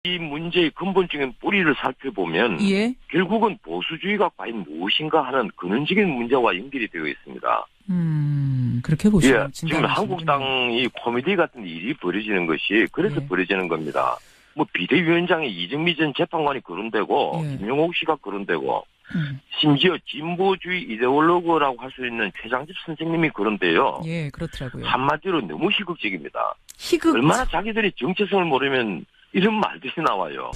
이 문제의 근본적인 뿌리를 살펴보면 예. 결국은 보수주의가 과연 무엇인가 하는 근원적인 문제와 연결이 되어 있습니다. 그렇게 보시죠. 예, 지금 한국당이 코미디 같은 일이 벌어지는 것이 그래서 예. 벌어지는 겁니다. 뭐 비대위원장의 이정미 전 재판관이 거론되고 예. 김용옥 씨가 거론되고 심지어 진보주의 이데올로그라고 할 수 있는 최장집 선생님이 거론돼요. 예, 그렇더라고요. 한마디로 너무 희극적입니다. 희극. 얼마나 자기들이 정체성을 모르면 이런 말들이 나와요.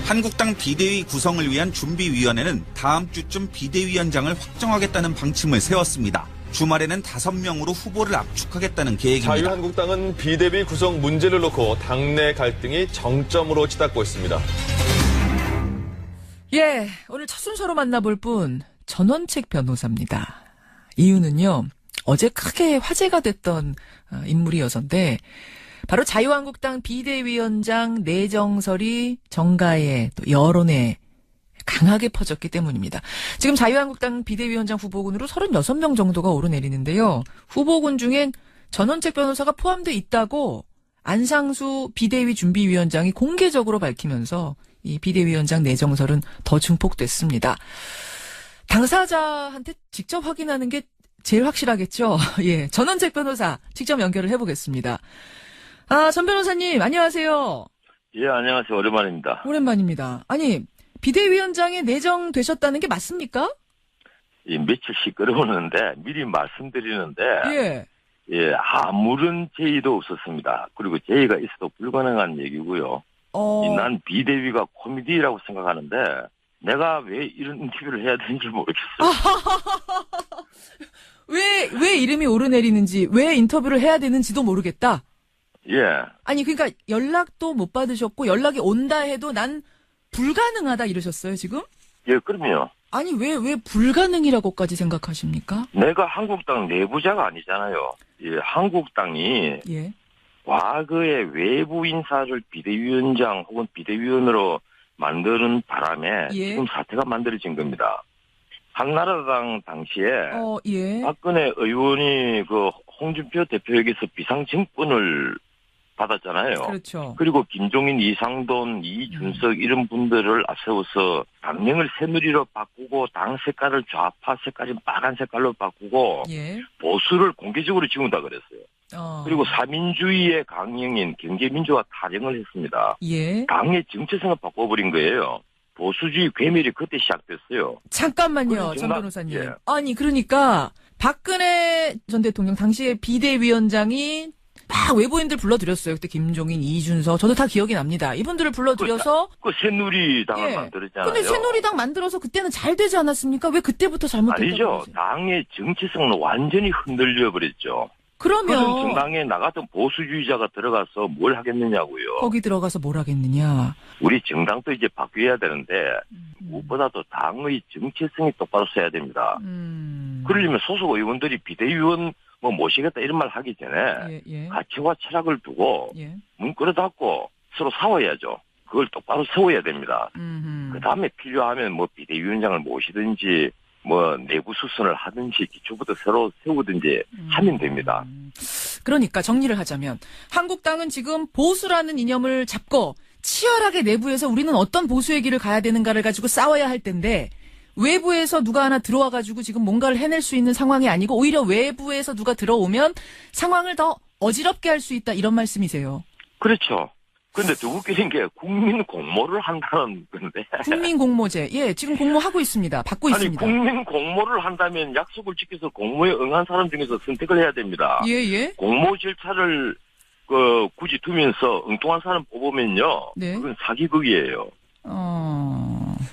한국당 비대위 구성을 위한 준비위원회는 다음 주쯤 비대위원장을 확정하겠다는 방침을 세웠습니다. 주말에는 5명으로 후보를 압축하겠다는 계획입니다. 자유한국당은 비대위 구성 문제를 놓고 당내 갈등이 정점으로 치닫고 있습니다. 예, 오늘 첫 순서로 만나볼 분 전원책 변호사입니다. 이유는요, 어제 크게 화제가 됐던 인물이어서인데 바로 자유한국당 비대위원장 내정설이 정가에 또 여론에 강하게 퍼졌기 때문입니다. 지금 자유한국당 비대위원장 후보군으로 36명 정도가 오르내리는데요. 후보군 중엔 전원책 변호사가 포함돼 있다고 안상수 비대위 준비위원장이 공개적으로 밝히면서 이 비대위원장 내정설은 더 증폭됐습니다. 당사자한테 직접 확인하는 게 제일 확실하겠죠. 예, 전원책 변호사 직접 연결을 해보겠습니다. 전 변호사님, 안녕하세요. 예, 안녕하세요. 오랜만입니다. 오랜만입니다. 아니, 비대위원장에 내정되셨다는 게 맞습니까? 이 며칠씩 끌어오는데 미리 말씀드리는데 예. 예, 아무런 제의도 없었습니다. 그리고 제의가 있어도 불가능한 얘기고요. 난 비대위가 코미디라고 생각하는데 내가 왜 이런 인터뷰를 해야 되는지 모르겠어요. 왜 이름이 오르내리는지, 왜 인터뷰를 해야 되는지도 모르겠다? 예. 아니, 그러니까 연락도 못 받으셨고 연락이 온다 해도 난 불가능하다 이러셨어요, 지금? 예, 그럼요. 아니, 왜 불가능이라고까지 생각하십니까? 내가 한국당 내부자가 아니잖아요. 예, 한국당이 예. 과거에 외부 인사를 비대위원장 혹은 비대위원으로 만드는 바람에 예. 지금 사태가 만들어진 겁니다. 한나라당 당시에 예. 박근혜 의원이 그 홍준표 대표에게서 비상증권을 받았잖아요. 그렇죠. 그리고 김종인, 이상돈, 이준석 이런 분들을 앞세워서 당명을 새누리로 바꾸고 당 색깔을 좌파 색깔인 빨간 색깔로 바꾸고 예. 보수를 공개적으로 지운다 그랬어요. 그리고 사민주의의 강령인 경제민주화 타령을 했습니다. 예. 당의 정체성을 바꿔버린 거예요. 보수주의 괴멸이 그때 시작됐어요. 잠깐만요, 전 변호사님. 예. 아니, 그러니까 박근혜 전 대통령 당시에 비대위원장이 막 외부인들 불러들였어요. 그때 김종인, 이준석, 저도 다 기억이 납니다. 이분들을 불러들여서 그 새누리당을 만들었잖아요. 근데 새누리당 만들어서 그때는 잘 되지 않았습니까? 왜 그때부터 잘못됐다고 아니죠. 그러세요? 당의 정체성은 완전히 흔들려 버렸죠. 그러면 그런 정당에 나갔던 보수주의자가 들어가서 뭘 하겠느냐고요. 거기 들어가서 뭘 하겠느냐. 우리 정당도 이제 바뀌어야 되는데 무엇보다도 당의 정체성이 똑바로 서야 됩니다. 그러려면 소속 의원들이 비대위원 모시겠다 이런 말 하기 전에 예. 가치와 철학을 두고 예. 문 끌어닫고 서로 싸워야죠. 그걸 똑바로 세워야 됩니다. 그 다음에 필요하면 비대위원장을 모시든지 내부 수순을 하든지 기초부터 새로 세우든지 하면 됩니다. 그러니까 정리를 하자면 한국당은 지금 보수라는 이념을 잡고 치열하게 내부에서 우리는 어떤 보수의 길을 가야 되는가를 가지고 싸워야 할 텐데 외부에서 누가 하나 들어와가지고 지금 뭔가를 해낼 수 있는 상황이 아니고 오히려 외부에서 누가 들어오면 상황을 더 어지럽게 할 수 있다 이런 말씀이세요. 그렇죠. 근데 더 웃기는 게 국민 공모를 한다는 건데. 국민 공모제. 예, 지금 공모하고 있습니다. 받고 있습니다. 국민 공모를 한다면 약속을 지켜서 공모에 응한 사람 중에서 선택을 해야 됩니다. 예. 공모 절차를 굳이 두면서 엉뚱한 사람 뽑으면요. 네. 그건 사기극이에요.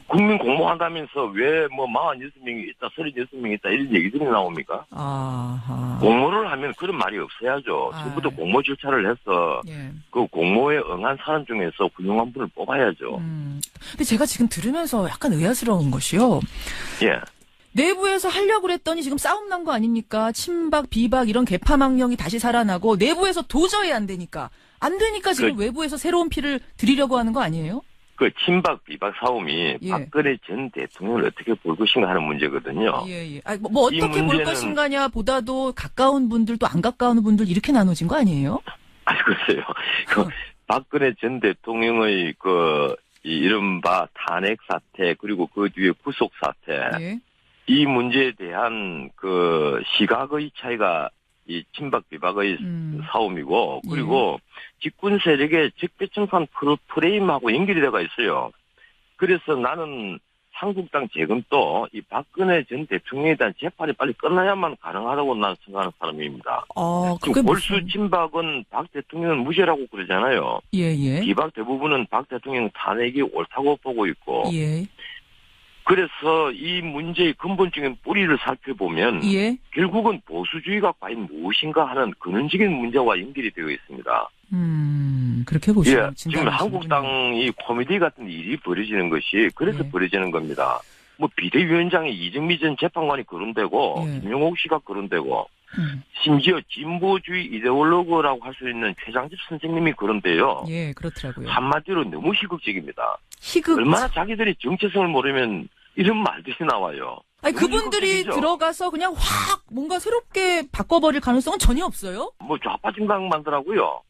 국민 공모한다면서 왜 46명이 있다, 36명이 있다 이런 얘기들이 나옵니까? 공모를 하면 그런 말이 없어야죠. 처음부터 공모 절차를 해서 그 공모에 응한 사람 중에서 훌륭한 분을 뽑아야죠. 근데 제가 지금 들으면서 약간 의아스러운 것이요. 예. 내부에서 하려고 그랬더니 지금 싸움 난 거 아닙니까? 친박, 비박 이런 개파망령이 다시 살아나고 내부에서 도저히 안 되니까 지금 외부에서 새로운 피를 들이려고 하는 거 아니에요? 그 친박 비박 싸움이 박근혜 전 대통령을 어떻게 볼 것인가 하는 문제거든요. 예. 어떻게 볼 것인가냐 보다도 가까운 분들 또 안 가까운 분들 이렇게 나눠진 거 아니에요? 글쎄요. 박근혜 전 대통령의 이 이른바 탄핵 사태, 그리고 그 뒤에 구속 사태, 예. 이 문제에 대한 시각의 차이가 이 친박 비박의 싸움이고, 그리고 집권 세력의 적대청산 프레임하고 연결이 되어 있어요. 그래서 나는 한국당 재건도 이 박근혜 전 대통령에 대한 재판이 빨리 끝나야만 가능하다고 나는 생각하는 사람입니다. 지금 골수 친박은 박 대통령은 무죄라고 그러잖아요. 예. 비박 대부분은 박 대통령 탄핵이 옳다고 보고 있고. 예. 그래서 이 문제의 근본적인 뿌리를 살펴보면 예. 결국은 보수주의가 과연 무엇인가 하는 근원적인 문제와 연결이 되어 있습니다. 그렇게 보시면 지금 한국당이 코미디 같은 일이 벌어지는 것이 그래서 벌어지는 겁니다. 뭐 비대위원장이 이정미 전 재판관이 거론되고 김용옥 씨가 거론되고 심지어 진보주의 이데올로그라고 할 수 있는 최장집 선생님이 거론돼요. 예, 그렇더라고요. 한마디로 너무 희극적입니다. 희극. 얼마나 자기들이 정체성을 모르면 이런 말들이 나와요. 아니, 그분들이 희극적이죠. 들어가서 그냥 확 뭔가 새롭게 바꿔버릴 가능성은 전혀 없어요? 뭐 좌파진당 만들라고요.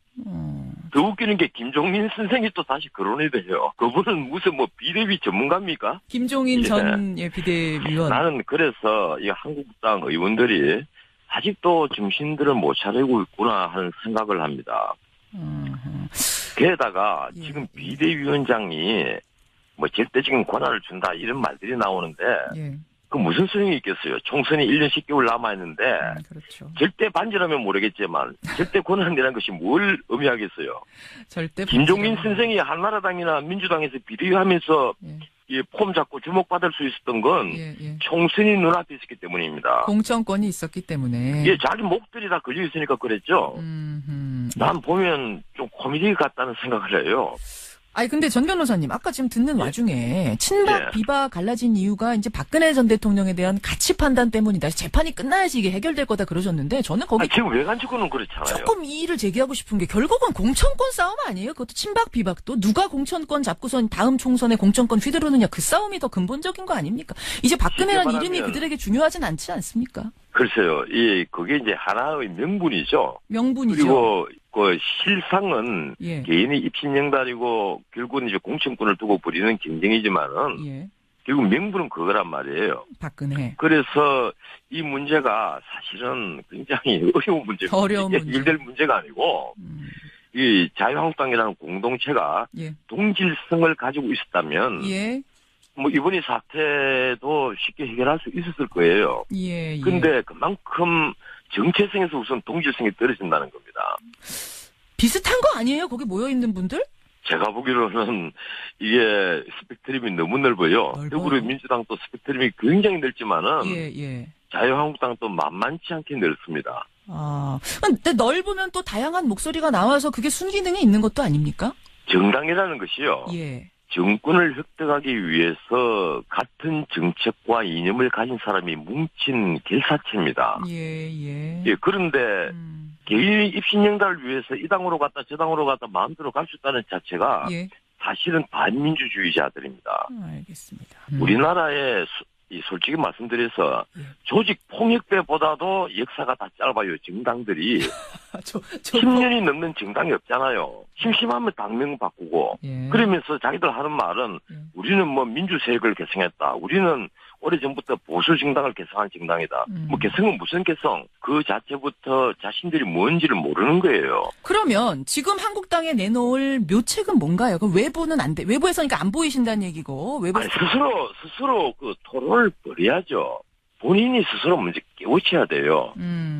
더 웃기는 게 김종민 선생이 또 다시 거론이 돼요. 그분은 무슨 뭐 비대위 전문가입니까? 김종인 전 비대위원. 나는 그래서 이 한국당 의원들이 아직도 정신들을 못 차리고 있구나 하는 생각을 합니다. 게다가 지금 비대위원장이 뭐 절대적인 권한을 준다 이런 말들이 나오는데 그 무슨 소용이 있겠어요. 총선이 1년 10개월 남아있는데 그렇죠. 절대 반지라면 모르겠지만 절대 권한이라는 것이 뭘 의미하겠어요. 절대 김종민 선생이 한나라당이나 민주당에서 비대위하면서 이 폼 잡고 주목받을 수 있었던 건 총선이 눈앞에 있었기 때문입니다. 공천권이 있었기 때문에. 자기 목들이 다 걸려 있으니까 그랬죠. 난 보면 좀 코미디 같다는 생각을 해요. 아니 근데 전 변호사님 아까 지금 듣는 와중에 친박 비박 갈라진 이유가 이제 박근혜 전 대통령에 대한 가치 판단 때문이다. 재판이 끝나야지 이게 해결될 거다 그러셨는데 저는 거기 지금 외관적으로는 그렇잖아요. 조금 이의를 제기하고 싶은 게 결국은 공천권 싸움 아니에요? 그것도 친박 비박도 누가 공천권 잡고선 다음 총선에 공천권 휘두르느냐 그 싸움이 더 근본적인 거 아닙니까? 이제 박근혜란 이름이 그들에게 중요하진 않지 않습니까? 글쎄요. 그게 이제 하나의 명분이죠. 명분이죠. 그리고 그 실상은 개인의 입신영달이고 결국은 이제 공천권을 두고 벌이는 경쟁이지만은 결국 명분은 그거란 말이에요. 박근혜. 그래서 이 문제가 사실은 굉장히 어려운 문제입니다. 어려운 문제. 해결될 문제가 아니고 이 자유한국당이라는 공동체가 동질성을 가지고 있었다면 뭐 이번이 사태도 쉽게 해결할 수 있었을 거예요. 근데 그만큼 정체성에서 우선 동질성이 떨어진다는 겁니다. 비슷한 거 아니에요? 거기 모여있는 분들? 제가 보기로는 이게 스펙트럼이 너무 넓어요. 더불어민주당도 스펙트럼이 굉장히 넓지만은 자유한국당도 만만치 않게 넓습니다. 근데 넓으면 또 다양한 목소리가 나와서 그게 순기능에 있는 것도 아닙니까? 정당이라는 것이요. 정권을 획득하기 위해서 같은 정책과 이념을 가진 사람이 뭉친 결사체입니다. 그런데 개인의 입신영달을 위해서 이 당으로 갔다 저 당으로 갔다 마음대로 갈 수 있다는 자체가 사실은 반민주주의자들입니다. 알겠습니다. 우리나라에 솔직히 말씀드려서 조직 폭력배보다도 역사가 다 짧아요. 정당들이 10년이 넘는 정당이 없잖아요. 심심하면 당명 바꾸고 그러면서 자기들 하는 말은 우리는 뭐 민주세력을 개성했다. 우리는 오래전부터 보수 정당을 개성한 정당이다. 뭐 개성은 무슨 개성? 그 자체부터 자신들이 뭔지를 모르는 거예요. 그러면 지금 한국당에 내놓을 묘책은 뭔가요? 그럼 외부는 안 돼. 외부에서 그러니까 안 보이신다는 얘기고. 스스로 그 토론을 벌여야죠. 본인이 스스로 먼저 깨우쳐야 돼요.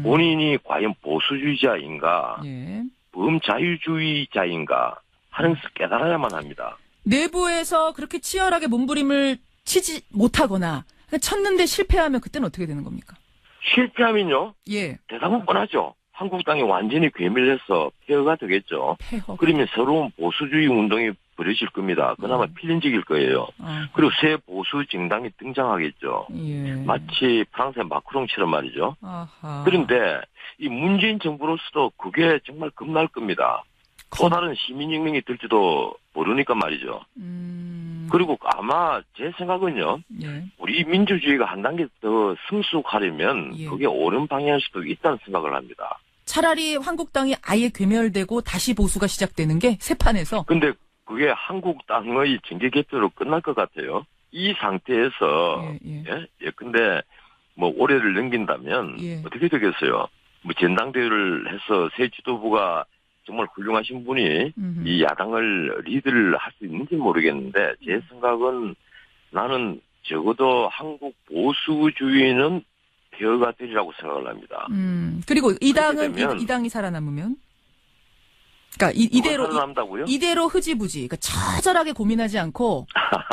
본인이 과연 보수주의자인가, 범자유주의자인가 하는 것을 깨달아야만 합니다. 내부에서 그렇게 치열하게 몸부림을 치지 못하거나 쳤는데 실패하면 그때는 어떻게 되는 겁니까? 실패하면요? 대답은 뻔하죠. 한국당이 완전히 괴멸해서 폐허가 되겠죠. 그러면 새로운 보수주의 운동이 벌어질 겁니다. 그나마 필연적일 거예요. 그리고 새 보수 정당이 등장하겠죠. 마치 프랑스의 마크롱처럼 말이죠. 그런데 이 문재인 정부로서도 그게 정말 겁날 겁니다. 또 다른 시민혁명이 될지도 모르니까 말이죠. 그리고 아마 제 생각은요. 우리 민주주의가 한 단계 더 성숙하려면 그게 옳은 방향일 수도 있다는 생각을 합니다. 차라리 한국당이 아예 괴멸되고 다시 보수가 시작되는 게 새 판에서. 근데 그게 한국당의 정계 개표로 끝날 것 같아요. 이 상태에서 근데 뭐 올해를 넘긴다면 어떻게 되겠어요? 뭐 전당대회를 해서 새 지도부가 정말 훌륭하신 분이 이 야당을 리드를 할 수 있는지 모르겠는데 제 생각은 나는 적어도 한국 보수주의는 폐허가 되리라고 생각을 합니다. 그리고 이 당이 살아남으면? 그러니까 이대로 흐지부지, 그러니까 처절하게 고민하지 않고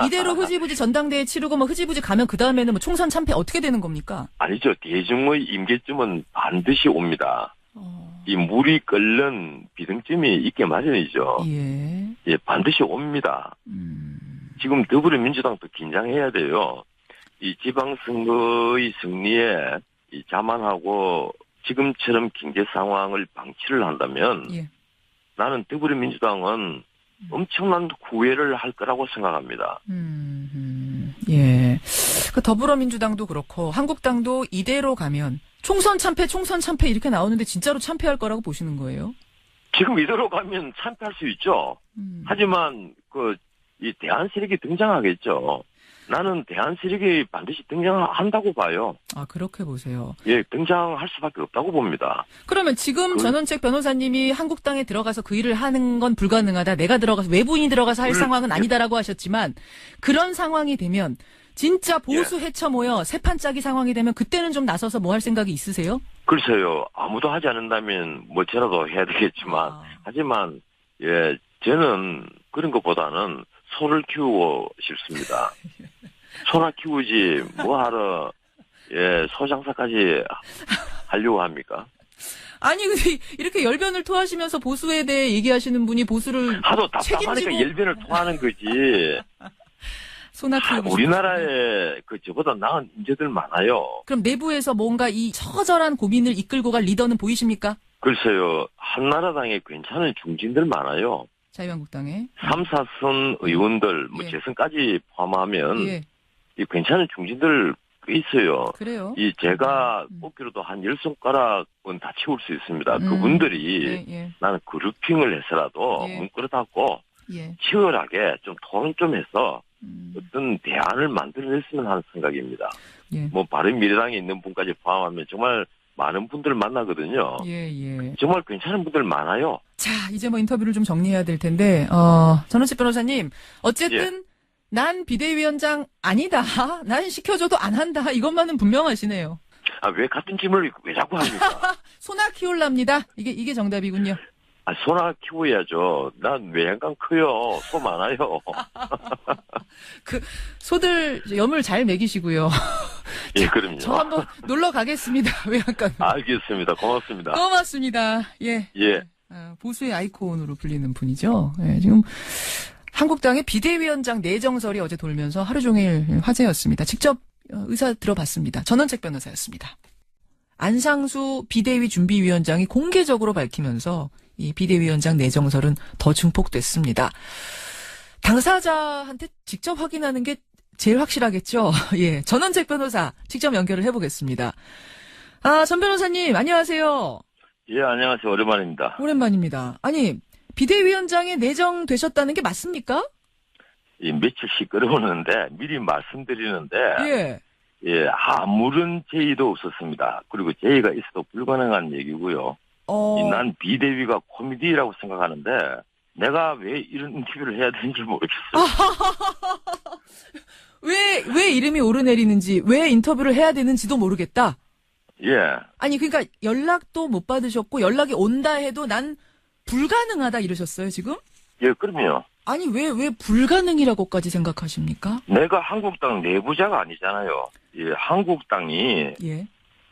이대로 흐지부지 전당대회 치르고 뭐 흐지부지 가면 그 다음에는 뭐 총선 참패 어떻게 되는 겁니까? 아니죠. 대중의 임계점은 반드시 옵니다. 이 물이 끓는 비등점이 있게 마련이죠. 예, 반드시 옵니다. 지금 더불어민주당도 긴장해야 돼요. 이 지방선거의 승리에 자만하고 지금처럼 경제 상황을 방치를 한다면 나는 더불어민주당은 엄청난 후회를 할 거라고 생각합니다. 예. 그 더불어민주당도 그렇고 한국당도 이대로 가면 총선 참패 이렇게 나오는데 진짜로 참패할 거라고 보시는 거예요? 지금 이대로 가면 참패할 수 있죠. 하지만 이 대안 세력이 등장하겠죠. 나는 대안 세력이 반드시 등장한다고 봐요. 아, 그렇게 보세요. 예, 등장할 수밖에 없다고 봅니다. 그러면 지금 전원책 변호사님이 한국당에 들어가서 그 일을 하는 건 불가능하다. 내가 들어가서 외부인이 들어가서 할 상황은 아니다라고 하셨지만 그런 상황이 되면 진짜 보수 헤쳐 모여 세판짜기 상황이 되면 그때는 좀 나서서 뭐 할 생각이 있으세요? 글쎄요. 아무도 하지 않는다면 뭐 저라도 해야 되겠지만 하지만 저는 그런 것보다는 소를 키우고 싶습니다. 소나 키우지 뭐하러 소 장사까지 하려고 합니까? 아니 근데 이렇게 열변을 토하시면서 보수에 대해 얘기하시는 분이 보수를 하도 답답하니까 열변을 토하는 거지. 소나 키우고 우리나라에 저보다 나은 인재들 많아요. 그럼 내부에서 뭔가 이 처절한 고민을 이끌고 갈 리더는 보이십니까? 글쎄요. 한나라당에 괜찮은 중진들 많아요. 자유한국당에 3, 4선 의원들 재선까지 포함하면 이 괜찮은 중진들 있어요. 그래요? 제가 뽑기로도 한 10손가락은 다 채울 수 있습니다. 그분들이 나는 그룹핑을 해서라도 문 끌어닫고 치열하게 좀 토론 좀 해서 어떤 대안을 만들어냈으면 하는 생각입니다. 뭐 바른미래당에 있는 분까지 포함하면 정말 많은 분들 만나거든요. 정말 괜찮은 분들 많아요. 자, 이제 뭐 인터뷰를 좀 정리해야 될 텐데, 전원책 변호사님, 어쨌든 난 비대위원장 아니다. 난 시켜줘도 안 한다. 이것만은 분명하시네요. 아, 왜 같은 질문을 왜 자꾸 합니까? 소나 키울랍니다. 이게 정답이군요. 아, 소나 키워야죠. 난 외양간 커요. 소 많아요. 소들 염을 잘 먹이시고요. 예, 그럼요. 저 한번 놀러 가겠습니다. 외양간. 알겠습니다. 고맙습니다. 고맙습니다. 보수의 아이콘으로 불리는 분이죠. 지금 한국당의 비대위원장 내정설이 어제 돌면서 하루 종일 화제였습니다. 직접 의사 들어봤습니다. 전원책 변호사였습니다. 안상수 비대위 준비위원장이 공개적으로 밝히면서 이 비대위원장 내정설은 더 증폭됐습니다. 당사자한테 직접 확인하는 게 제일 확실하겠죠. 전원책 변호사 직접 연결을 해보겠습니다. 전 변호사님 안녕하세요. 예, 안녕하세요. 오랜만입니다. 오랜만입니다. 아니 비대위원장에 내정되셨다는 게 맞습니까? 며칠씩 끌어오는데 미리 말씀드리는데 아무런 제의도 없었습니다. 그리고 제의가 있어도 불가능한 얘기고요. 난 비대위가 코미디라고 생각하는데 내가 왜 이런 인터뷰를 해야 되는지 모르겠어요. 왜 이름이 오르내리는지, 왜 인터뷰를 해야 되는지도 모르겠다. 아니 그러니까 연락도 못 받으셨고 연락이 온다 해도 난 불가능하다 이러셨어요 지금? 예, 그럼요. 아니 왜 불가능이라고까지 생각하십니까? 내가 한국당 내부자가 아니잖아요. 한국당이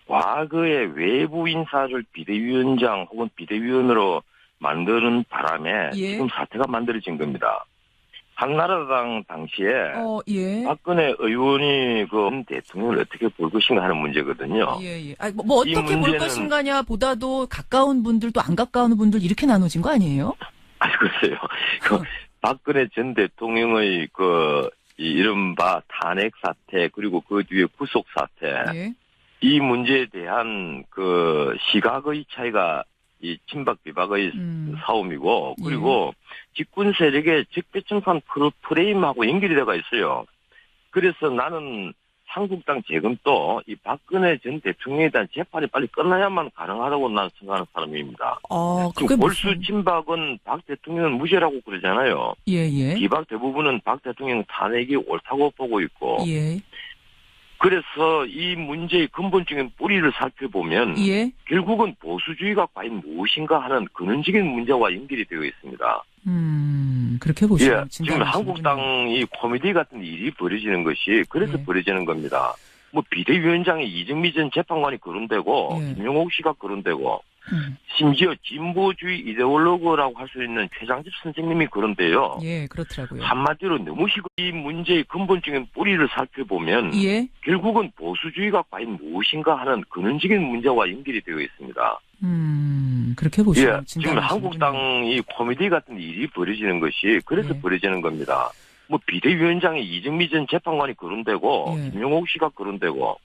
과거에 외부 인사를 비대위원장 혹은 비대위원으로 만드는 바람에 지금 사태가 만들어진 겁니다. 한나라당 당시에 박근혜 의원이 대통령을 어떻게 볼 것인가 하는 문제거든요. 뭐 어떻게 볼 것인가냐 보다도 가까운 분들 또 안 가까운 분들 이렇게 나눠진 거 아니에요? 아니 글쎄요. 박근혜 전 대통령의 이 이른바 탄핵 사태 그리고 그 뒤에 구속 사태 이 문제에 대한 시각의 차이가 이 친박 비박의 싸움이고, 그리고 집권 세력의 적대청산 프레임하고 연결이 되어 있어요. 그래서 나는 한국당 재건도 이 박근혜 전 대통령에 대한 재판이 빨리 끝나야만 가능하다고 나는 생각하는 사람입니다. 지금 골수 친박은 박 대통령은 무죄라고 그러잖아요. 예. 비박 대부분은 박 대통령 탄핵이 옳다고 보고 있고. 예. 그래서 이 문제의 근본적인 뿌리를 살펴보면 예. 결국은 보수주의가 과연 무엇인가 하는 근원적인 문제와 연결이 되어 있습니다. 그렇게 보시면 예, 지금 한국당이 코미디 같은 일이 벌어지는 것이 그래서 벌어지는 겁니다. 뭐 비대위원장이 이정미 전 재판관이 거론되고 김용옥 씨가 거론되고 심지어 진보주의 이데올로그라고 할 수 있는 최장집 선생님이 거론돼요. 예, 그렇더라고요. 한마디로 너무 이 문제의 근본적인 뿌리를 살펴보면 결국은 보수주의가 과연 무엇인가 하는 근원적인 문제와 연결이 되어 있습니다. 그렇게 보시면 예, 지금 한국당이 코미디 같은 일이 벌어지는 것이 그래서 벌어지는 겁니다. 뭐 비대위원장이 이정미 전 재판관이 거론되고 김용옥 씨가 거론되고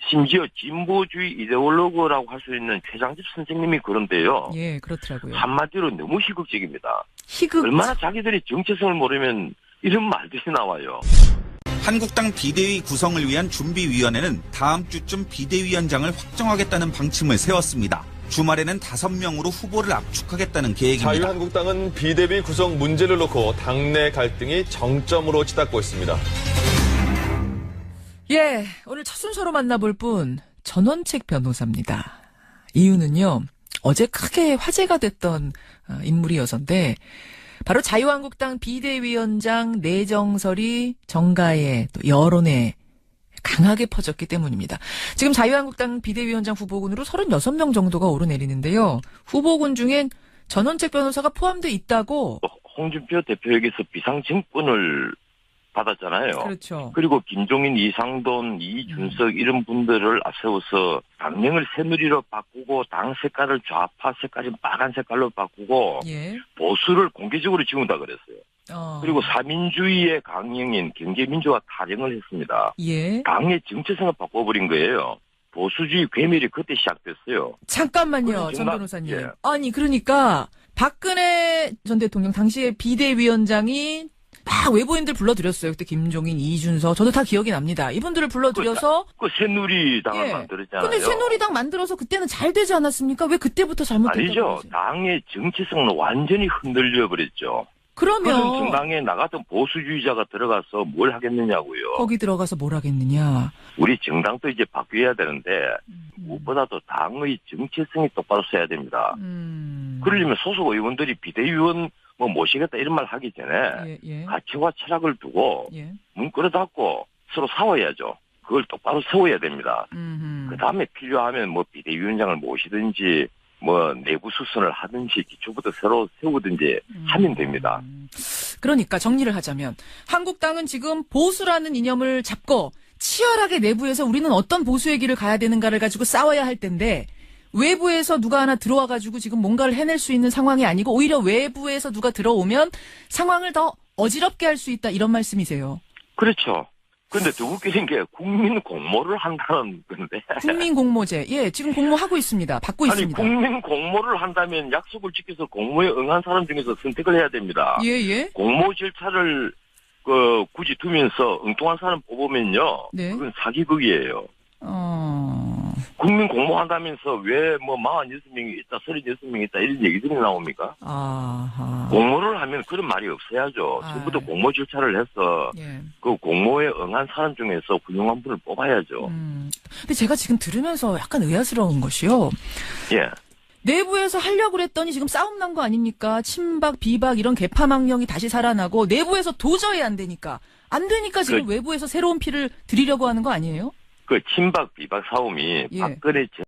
심지어 진보주의 이데올로그라고 할 수 있는 최장집 선생님이 거론돼요. 예, 그렇더라고요. 한마디로 너무 희극적입니다. 희극. 얼마나 자기들이 정체성을 모르면 이런 말들이 나와요. 한국당 비대위 구성을 위한 준비위원회는 다음 주쯤 비대위원장을 확정하겠다는 방침을 세웠습니다. 주말에는 5명으로 후보를 압축하겠다는 계획입니다. 자유한국당은 비대위 구성 문제를 놓고 당내 갈등이 정점으로 치닫고 있습니다. 예, 오늘 첫 순서로 만나볼 분 전원책 변호사입니다. 이유는요, 어제 크게 화제가 됐던 인물이어서인데 바로 자유한국당 비대위원장 내정설이 정가에 또 여론에 강하게 퍼졌기 때문입니다. 지금 자유한국당 비대위원장 후보군으로 36명 정도가 오르내리는데요. 후보군 중엔 전원책 변호사가 포함돼 있다고. 홍준표 대표에게서 비상증권을 받았잖아요. 그렇죠. 그리고 김종인, 이상돈, 이준석 이런 분들을 앞세워서 당명을 새누리로 바꾸고 당 색깔을 좌파 색깔인 빨간 색깔로 바꾸고 보수를 공개적으로 지운다 그랬어요. 그리고 사민주의의 강령인 경제민주화 타령을 했습니다. 당의 정체성을 바꿔버린 거예요. 보수주의 괴멸이 그때 시작됐어요. 잠깐만요, 전 변호사님. 아니 그러니까 박근혜 전 대통령 당시에 비대위원장이 막 외부인들 불러들였어요. 그때 김종인, 이준석 저도 다 기억이 납니다. 이분들을 불러들여서 그 새누리당을 만들었잖아요. 근데 새누리당 만들어서 그때는 잘 되지 않았습니까? 왜 그때부터 잘못됐다고 아니죠. 그러지? 당의 정체성은 완전히 흔들려 버렸죠. 그러면 그런 정당에 나 같은 보수주의자가 들어가서 뭘 하겠느냐고요. 거기 들어가서 뭘 하겠느냐. 우리 정당도 이제 바뀌어야 되는데 무엇보다도 당의 정체성이 똑바로 써야 됩니다. 그러려면 소속 의원들이 비대위원 뭐 모시겠다 이런 말 하기 전에 가치와 철학을 두고 문 끌어닫고 서로 싸워야죠. 그걸 똑바로 세워야 됩니다. 그 다음에 필요하면 뭐 비대위원장을 모시든지 뭐 내부 수선을 하든지 기초부터 새로 세우든지 하면 됩니다. 그러니까 정리를 하자면 한국당은 지금 보수라는 이념을 잡고 치열하게 내부에서 우리는 어떤 보수의 길을 가야 되는가를 가지고 싸워야 할 텐데 외부에서 누가 하나 들어와가지고 지금 뭔가를 해낼 수 있는 상황이 아니고 오히려 외부에서 누가 들어오면 상황을 더 어지럽게 할 수 있다 이런 말씀이세요. 그렇죠. 근데 더 웃기는 게 국민 공모를 한다는 건데. 국민 공모제. 예, 지금 공모하고 있습니다. 받고 있습니다. 국민 공모를 한다면 약속을 지켜서 공모에 응한 사람 중에서 선택을 해야 됩니다. 공모 절차를 굳이 두면서 엉뚱한 사람 뽑으면요. 그건 사기극이에요. 국민 공모한다면서 왜 뭐 46명이 있다, 36명이 있다 이런 얘기들이 나옵니까? 공모를 하면 그런 말이 없어야죠. 전부터 공모 절차를 해서 그 공모에 응한 사람 중에서 훌륭한 분을 뽑아야죠. 근데 제가 지금 들으면서 약간 의아스러운 것이요. 내부에서 하려고 그랬더니 지금 싸움 난 거 아닙니까? 친박, 비박 이런 개파망령이 다시 살아나고 내부에서 도저히 안 되니까 지금 외부에서 새로운 피를 들이려고 하는 거 아니에요? 그 친박 비박 싸움이 박근혜